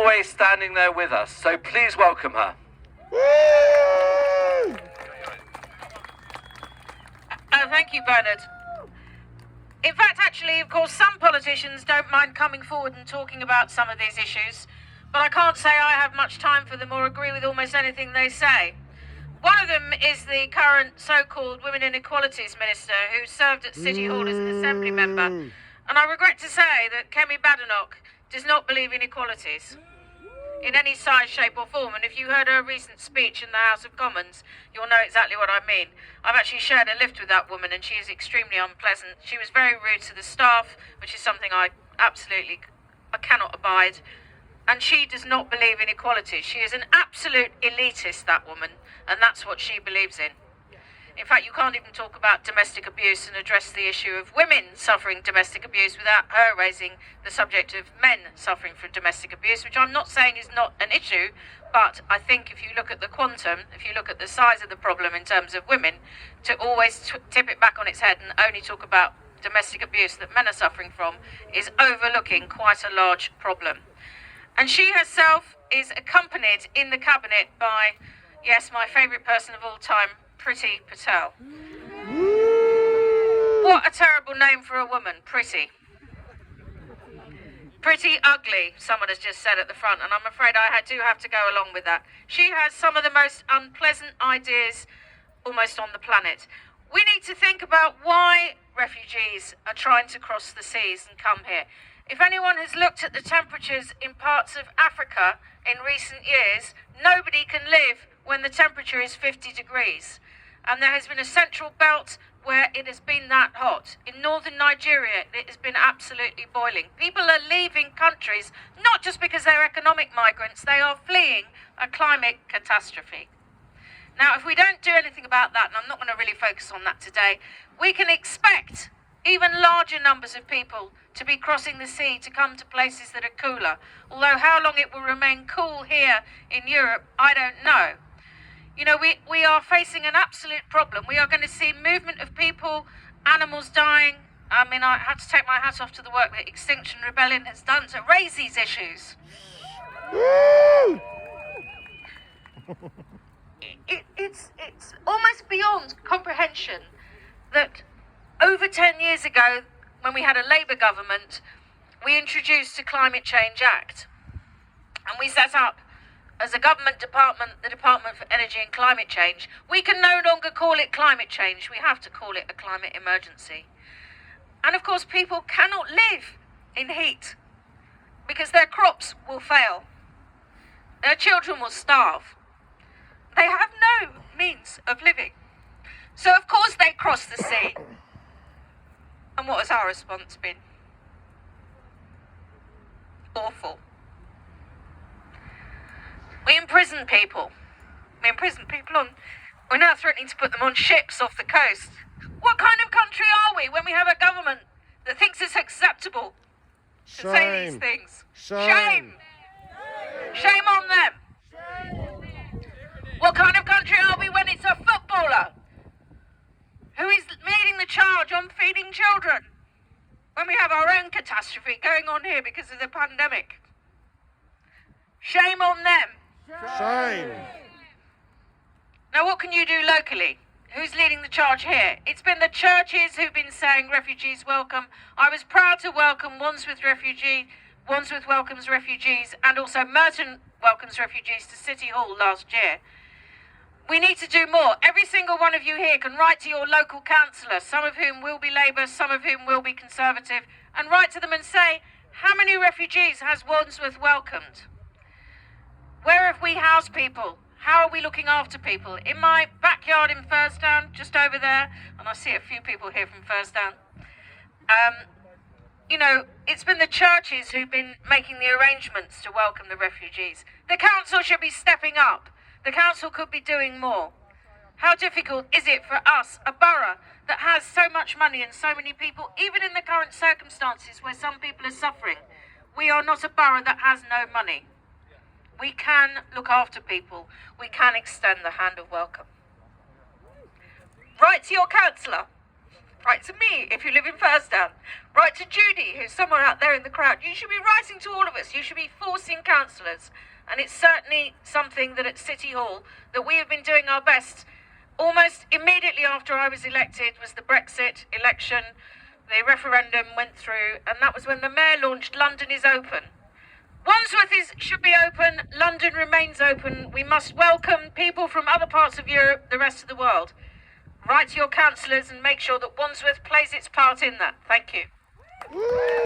always standing there with us, so please welcome her. Thank you, Bernard. In fact, actually, of course, some politicians don't mind coming forward and talking about some of these issues, but I can't say I have much time for them or agree with almost anything they say. One of them is the current so-called Women Inequalities Minister, who served at City Hall as an Assembly member, and I regret to say that Kemi Badenoch does not believe in equalities in any size, shape or form. And if you heard her recent speech in the House of Commons, you'll know exactly what I mean. I've actually shared a lift with that woman and she is extremely unpleasant. She was very rude to the staff, which is something I cannot abide. And she does not believe in equality. She is an absolute elitist, that woman, and that's what she believes in. In fact, you can't even talk about domestic abuse and address the issue of women suffering domestic abuse without her raising the subject of men suffering from domestic abuse, which I'm not saying is not an issue, but I think if you look at the quantum, if you look at the size of the problem in terms of women, to always tip it back on its head and only talk about domestic abuse that men are suffering from is overlooking quite a large problem. And she herself is accompanied in the cabinet by, yes, my favourite person of all time, Priti Patel. What a terrible name for a woman, Priti. Pretty ugly, someone has just said at the front, and I'm afraid I do have to go along with that. She has some of the most unpleasant ideas almost on the planet. We need to think about why refugees are trying to cross the seas and come here. If anyone has looked at the temperatures in parts of Africa in recent years, nobody can live when the temperature is 50 degrees. And there has been a central belt where it has been that hot. In northern Nigeria, it has been absolutely boiling. People are leaving countries, not just because they're economic migrants, they are fleeing a climate catastrophe. Now, if we don't do anything about that, and I'm not going to really focus on that today, we can expect even larger numbers of people to be crossing the sea to come to places that are cooler. Although how long it will remain cool here in Europe, I don't know. You know, we are facing an absolute problem. We are going to see movement of people, animals dying. I mean, I have to take my hat off to the work that Extinction Rebellion has done to raise these issues. It's almost beyond comprehension that over 10 years ago, when we had a Labour government, we introduced the Climate Change Act. And we set up, as a government department, the Department for Energy and Climate Change. We can no longer call it climate change. We have to call it a climate emergency. And of course, people cannot live in heat because their crops will fail. Their children will starve. They have no means of living. So of course they cross the sea. And what has our response been? Awful. We imprison people. We're now threatening to put them on ships off the coast. What kind of country are we when we have a government that thinks it's acceptable to say these things? Shame! Shame on them! What kind of country are we when it's a footballer who is leading the charge on feeding children? When we have our own catastrophe going on here because of the pandemic? Shame on them! Shame! Now what can you do locally? Who's leading the charge here? It's been the churches who've been saying refugees welcome. I was proud to welcome Wandsworth welcomes refugees, and also Merton welcomes refugees to City Hall last year. We need to do more. Every single one of you here can write to your local councillor, some of whom will be Labour, some of whom will be Conservative, and write to them and say, how many refugees has Wandsworth welcomed? Where have we housed people? How are we looking after people? In my backyard in Furstown, just over there, and I see a few people here from Furstown, you know, it's been the churches who've been making the arrangements to welcome the refugees. The council should be stepping up. The council could be doing more. How difficult is it for us, a borough that has so much money and so many people, even in the current circumstances where some people are suffering? We are not a borough that has no money. We can look after people. We can extend the hand of welcome. Write to your councillor. Write to me if you live in Firstown. Write to Judy, who's somewhere out there in the crowd. You should be writing to all of us. You should be forcing councillors. And it's certainly something that at City Hall that we have been doing our best. Almost immediately after I was elected was the Brexit election. The referendum went through, and that was when the Mayor launched London is Open. Wandsworth should be open, London remains open. We must welcome people from other parts of Europe, the rest of the world. Write to your councillors and make sure that Wandsworth plays its part in that. Thank you.